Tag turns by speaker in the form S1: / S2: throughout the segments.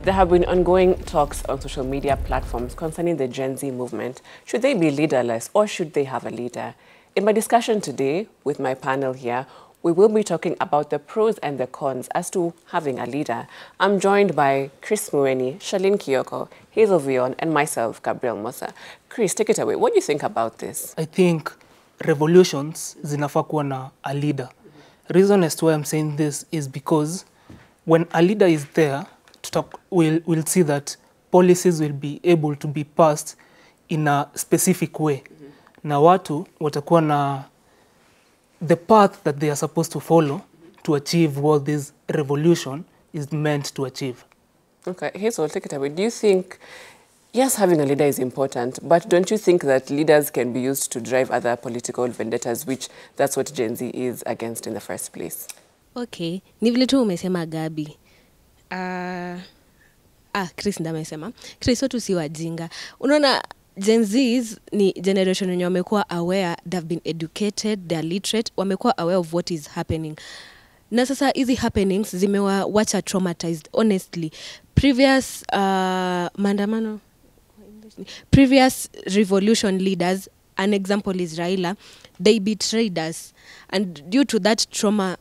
S1: There have been ongoing talks on social media platforms concerning the Gen Z movement. Should they be leaderless or should they have a leader? In my discussion today with my panel here, we will be talking about the pros and the cons as to having a leader. I'm joined by Chris Mueni, Shalin Kiyoko, Hazel Vion, and myself, Gabriel Mosa. Chris, take it away. What do you think about this?
S2: I think revolutions zinafaa kuwa na a leader. Reason as to why I'm saying this is because when a leader is there, we'll see that policies will be able to be passed in a specific way. Na watu watakuwa na the path that they are supposed to follow to achieve what this revolution is meant to achieve.
S1: Okay, Hazel, take it away. Do you think, yes, having a leader is important, but don't you think that leaders can be used to drive other political vendettas, which that's what Gen Z is against in the first place?
S3: Okay, ni vile tu umesema Gabi. Chris ndamesema. Chris watu si wajinga. Unaona Gen Zs ni generation wenye wamekuwa aware, they've been educated, they're literate, wamekuwa aware of what is happening. Na sasa hizi happenings zimewacha traumatized. Honestly, previous previous revolution leaders, an example is Raila, they betrayed us, and due to that trauma,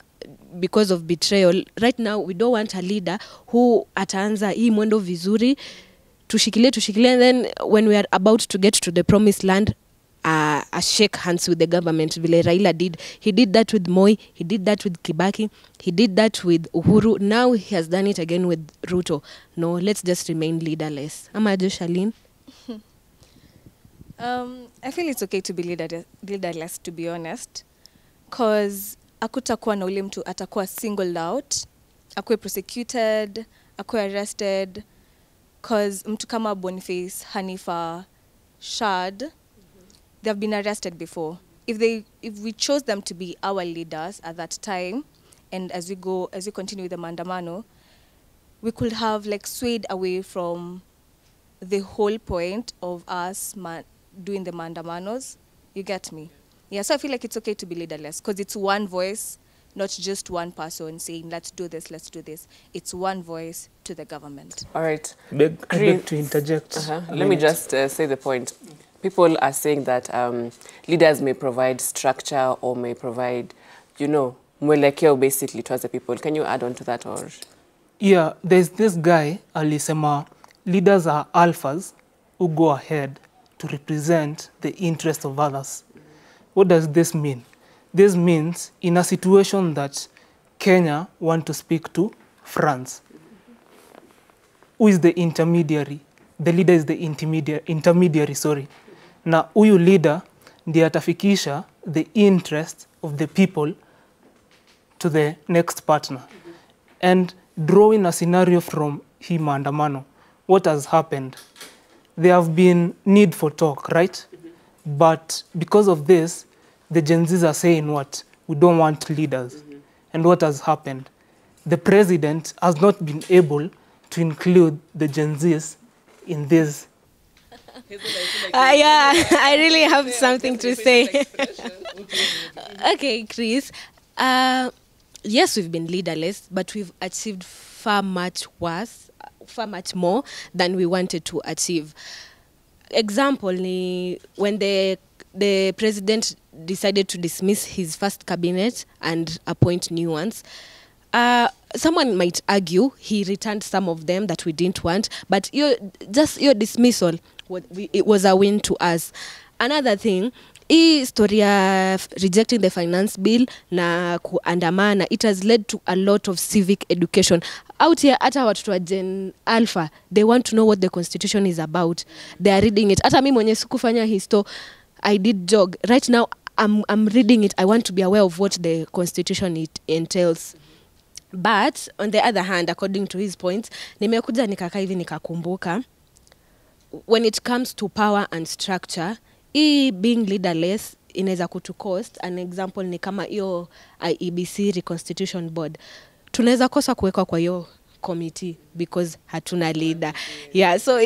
S3: because of betrayal, right now we don't want a leader who ataanza hii mwendo vizuri tushikilie, and then when we are about to get to the promised land, shake hands with the government vile Raila did. He did that with Moi, he did that with Kibaki, he did that with Uhuru. Now he has done it again with Ruto. No, let's just remain leaderless. Ama aje Shalin?
S4: I feel it's okay to be leaderless, to be honest, because akutakuwa na ule mtu atakuwa singled out, akuwe prosecuted, akuwe arrested, because mtu kama Boniface, Hanifa, Shad, they've been arrested before. If we chose them to be our leaders at that time, and as we continue with the Mandamano, we could have like swayed away from the whole point of us doing the Mandamanos. You get me? Yeah, so I feel like it's okay to be leaderless because it's one voice, not just one person saying, let's do this, let's do this. It's one voice to the government.
S1: All right.
S2: I beg to interject.
S1: Let me just say the point. People are saying that leaders may provide structure or may provide, mwelekeo basically towards the people. Can you add on to that? Or?
S2: Yeah, there's this guy, alisema, leaders are alphas who go ahead to represent the interests of others. What does this mean? This means in a situation that Kenya want to speak to France, who is the intermediary? The leader is the intermediary, sorry. Na huyu leader ndiye atafikisha the interest of the people to the next partner. And drawing a scenario from hii maandamano, what has happened? There have been need for talk, right? But because of this, the Gen Zs are saying what? We don't want leaders. And what has happened? The president has not been able to include the Gen Zs in this.
S3: Yeah, I really have something to say. Okay, Chris. Yes, we've been leaderless, but we've achieved far much more than we wanted to achieve. Example, when the president decided to dismiss his first cabinet and appoint new ones, someone might argue he returned some of them that we didn't want, but your dismissal, it was a win to us. Another thing, hii story of rejecting the finance bill na kuandamana, it has led to a lot of civic education. Out here, hata watoto wa Gen Alpha, they want to know what the constitution is about. They are reading it. Hata mimi mwenye sikufanya histo, I did jog. Right now, I'm reading it. I want to be aware of what the constitution it entails. But on the other hand, according to his points, nimekuja nikaka hivi nikakumbuka, when it comes to power and structure, being leaderless inaweza kutu cost. An example ni kama hiyo IEBC Reconstitution Board. Tunaweza kosa kuwekwa kwa hiyo committee because hatuna leader. Yeah, so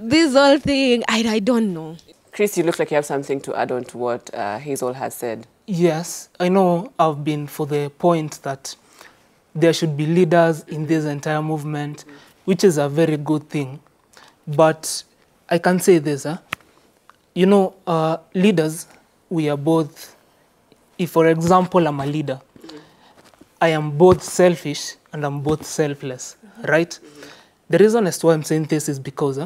S3: this whole thing, I don't know.
S1: Chris, you look like you have something to add on to what Hazel has said.
S2: Yes, I know I've been for the point that there should be leaders in this entire movement. which is a very good thing. But I can say this, you know, leaders, we are both, if for example I'm a leader, I am both selfish and I'm both selfless, right? The reason as to why I'm saying this is because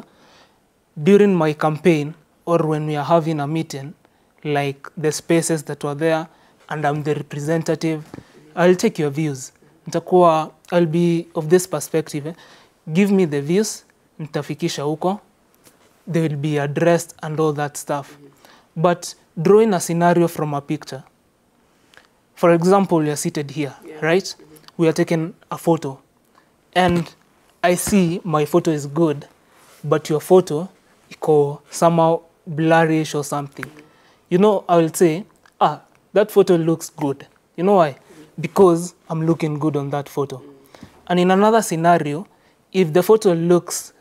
S2: during my campaign or when we are having a meeting, like the spaces that were there and I'm the representative, I'll take your views. I'll be of this perspective. Give me the views, nitafikisha huko, they will be addressed and all that stuff. But drawing a scenario from a picture. For example, we are seated here, right? We are taking a photo. And I see my photo is good, but your photo iko somehow blurrish or something. You know, I will say, that photo looks good. You know why? Because I'm looking good on that photo. And in another scenario, if the photo looks,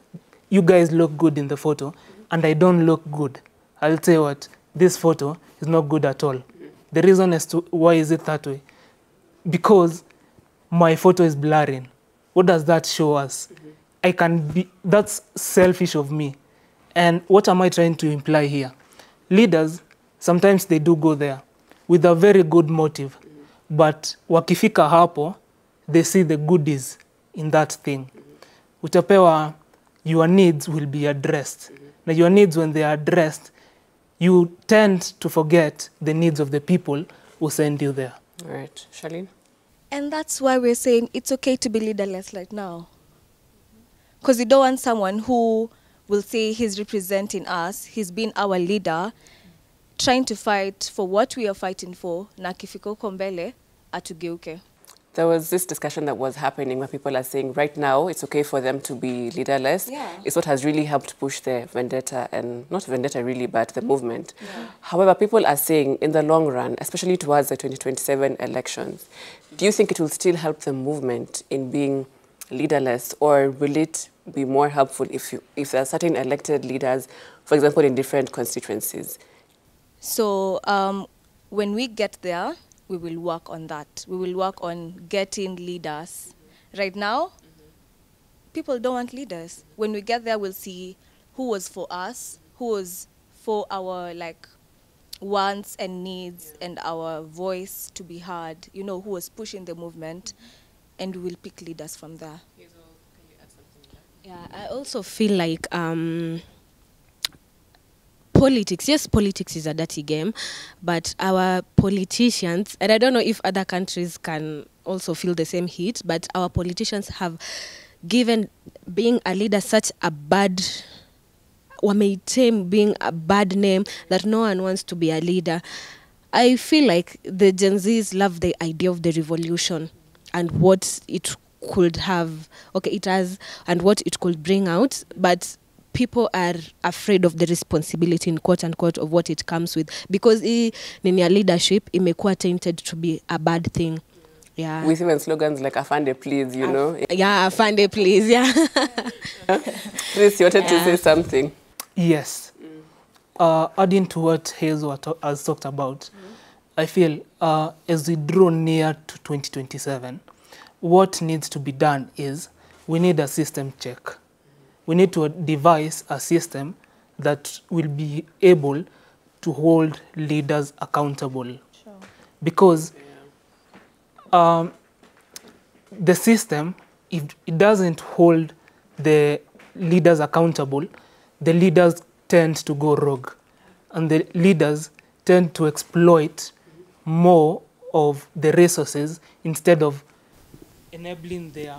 S2: you guys look good in the photo, and I don't look good, I'll say what? This photo is not good at all. The reason as to why is it that way? Because my photo is blurring. What does that show us? That's selfish of me. And what am I trying to imply here? Leaders, sometimes they do go there with a very good motive, but wakifika hapo, they see the goodies in that thing. Utapewa, your needs will be addressed. Now your needs, when they are addressed, you tend to forget the needs of the people who send you there.
S1: All right. Charlene?
S4: And that's why we're saying it's okay to be leaderless right now. Because we don't want someone who will say he's representing us, he's been our leader, trying to fight for what we are fighting for, na kifiko kombele, atugeuke.
S1: There was this discussion that was happening where people are saying right now it's okay for them to be leaderless.
S4: Yeah.
S1: It's what has really helped push the vendetta, and not vendetta really, but the movement. Yeah. However, people are saying in the long run, especially towards the 2027 elections, do you think it will still help the movement in being leaderless, or will it be more helpful if there are certain elected leaders, for example, in different constituencies?
S4: So when we get there, we will work on that. We will work on getting leaders. Right now, people don't want leaders. When we get there, we'll see who was for us, who was for our wants and needs and our voice to be heard, you know, who was pushing the movement, and we will pick leaders from there.
S3: Yeah, I also feel like politics, yes, politics is a dirty game, but our politicians, and I don't know if other countries can also feel the same heat, but our politicians have given being a leader such a bad, being a bad name that no one wants to be a leader. I feel like the Gen Zs love the idea of the revolution and what it could have, it has, and what it could bring out, but people are afraid of the responsibility, in quote unquote, of what it comes with, because nini leadership imekuwa tainted to be a bad thing. Yeah.
S1: With even slogans like "Afande, please," you know.
S3: Yeah, Afande, please. Yeah.
S1: Chris, you wanted to say something.
S2: Yes. Adding to what Hazel has talked about, I feel as we draw near to 2027, what needs to be done is we need a system check. We need to devise a system that will be able to hold leaders accountable. Sure. Because the system, if it doesn't hold the leaders accountable, the leaders tend to go rogue. And the leaders tend to exploit more of the resources instead of enabling the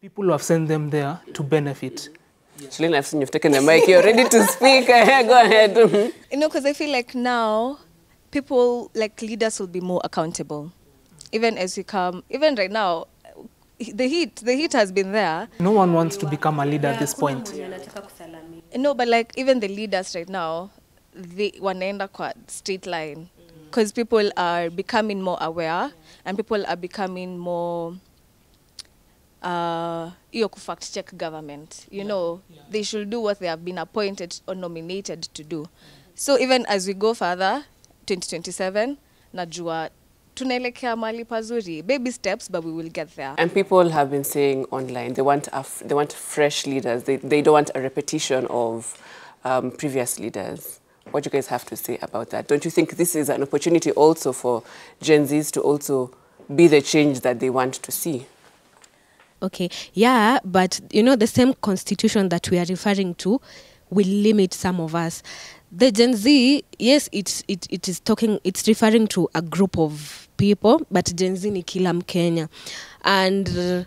S2: people who have sent them there to benefit.
S1: Shalene, I've seen you've taken the mic. You're ready to speak. Go ahead.
S4: You know, because I feel like now, people, leaders will be more accountable. Even as we come, even right now, the heat has been there.
S2: No one wants to become a leader at this point.
S4: No, but even the leaders right now, they wanaenda kwa straight line. Because people are becoming more aware, and people are becoming more fact check government. You know, they should do what they have been appointed or nominated to do. So even as we go further, 2027, najua tunaelekea mahali pazuri. Baby steps, but we will get there.
S1: And people have been saying online they want fresh leaders. They don't want a repetition of previous leaders. What do you guys have to say about that? Don't you think this is an opportunity also for Gen Zs to also be the change that they want to see?
S3: Okay, yeah, but you know, the same constitution that we are referring to will limit some of us. The Gen Z, yes, it's referring to a group of people, but Gen Z ni kila Mkenya. And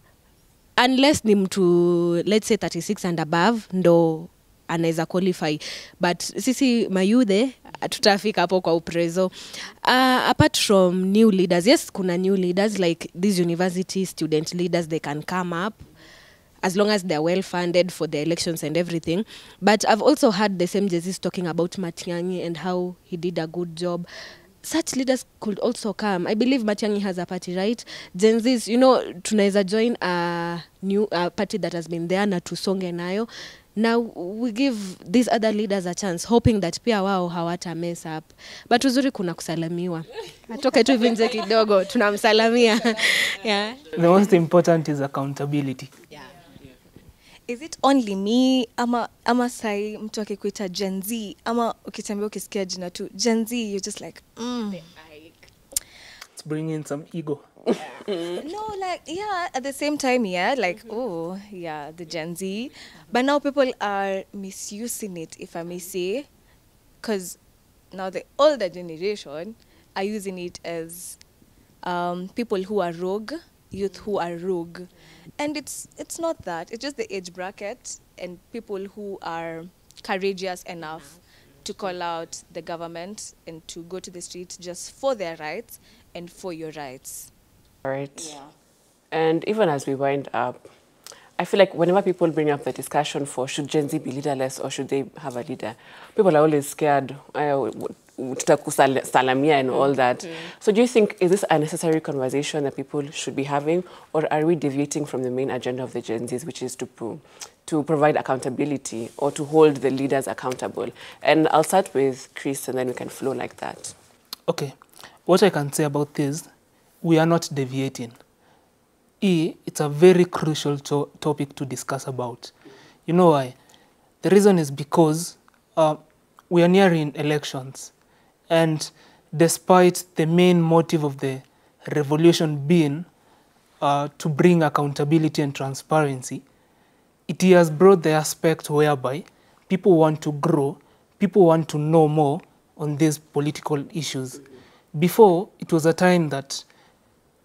S3: unless ni mtu, let's say 36 and above, ndo anaweza qualify. But sisi mayude, tutafika hapo kwa uprezo. Apart from new leaders, yes, kuna new leaders, like these university student leaders, they can come up as long as they're well funded for the elections and everything. But I've also heard the same Jesus talking about Matiang'i and how he did a good job. Such leaders could also come. I believe Matiang'i has a party, right? Gen Zs, you know, tunaweza join a new party that has been there na tusonge nayo. Now we give these other leaders a chance, hoping that pia wao hawata mess up. But uzuri kuna kusalamiwa. Atoke tu vinje kidogo, tunamsalamia. Yeah.
S2: The most important is accountability.
S3: Yeah.
S4: Is it only me ama sai mtu akikuita Gen Z ama ukitembea ukisikia jina tu Gen Z, you're just like
S2: It's bringing some ego.
S4: no, like, yeah, at the same time, yeah, like, oh, yeah, the Gen Z. But now people are misusing it, if I may say, because now the older generation are using it as people who are rogue, youth who are rogue. And it's not that. It's just the age bracket and people who are courageous enough to call out the government and to go to the street just for their rights and for your rights.
S1: Right. Yeah. And even as we wind up, I feel like whenever people bring up the discussion for should Gen Z be leaderless or should they have a leader, people are always scared, tutakusalamia and all that. So do you think, is this a necessary conversation that people should be having, or are we deviating from the main agenda of the Gen Zs, which is to provide accountability or to hold the leaders accountable? And I'll start with Chris and then we can flow like that.
S2: Okay. What I can say about this, we are not deviating. It's a very crucial topic to discuss about. You know why? The reason is because we are nearing elections. And despite the main motive of the revolution being to bring accountability and transparency, it has brought the aspect whereby people want to grow, people want to know more on these political issues. Before, it was a time that,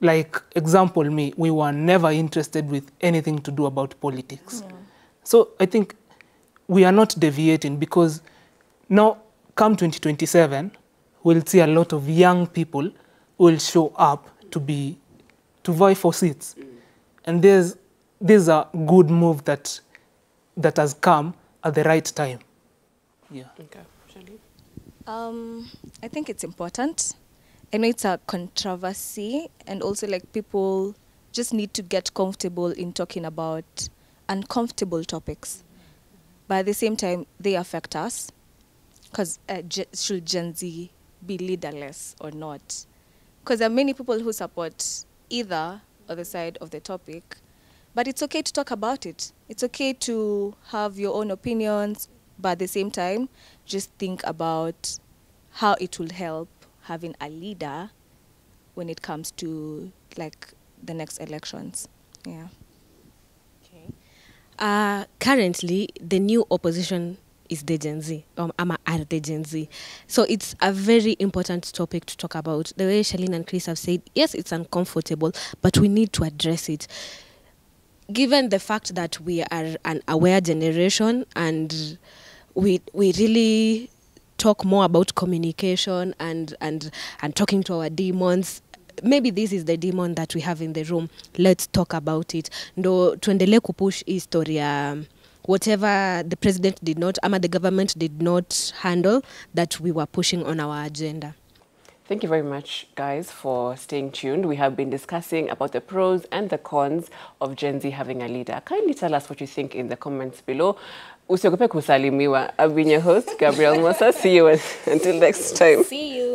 S2: like, example me, we were never interested with anything to do about politics. Yeah. So I think we are not deviating because now, come 2027, we'll see a lot of young people who will show up to vie for seats. And there's a good move that has come at the right time. Yeah.
S1: Okay.
S4: I think it's important. I know it's a controversy, and also like people just need to get comfortable in talking about uncomfortable topics. But at the same time, they affect us. Because should Gen Z be leaderless or not? Because there are many people who support either other side of the topic. But it's okay to talk about it. It's okay to have your own opinions, but at the same time, just think about how it will help having a leader when it comes to like the next elections. Yeah.
S3: Okay. Currently, the new opposition is the Gen Z, are the Gen Z. So it's a very important topic to talk about. The way Charlene and Chris have said, yes, it's uncomfortable, but we need to address it. Given the fact that we are an aware generation and we really talk more about communication and talking to our demons, maybe this is the demon that we have in the room. Let's talk about it. Ndo tuendelee kupush history whatever the president did not, the government did not handle, that we were pushing on our agenda.
S1: Thank you very much, guys, for staying tuned. We have been discussing about the pros and the cons of Gen Z having a leader. Kindly tell us what you think in the comments below. Usiogope kusalimiwa. I've been your host, Gabrielle Mosa. See you until next time.
S3: See you.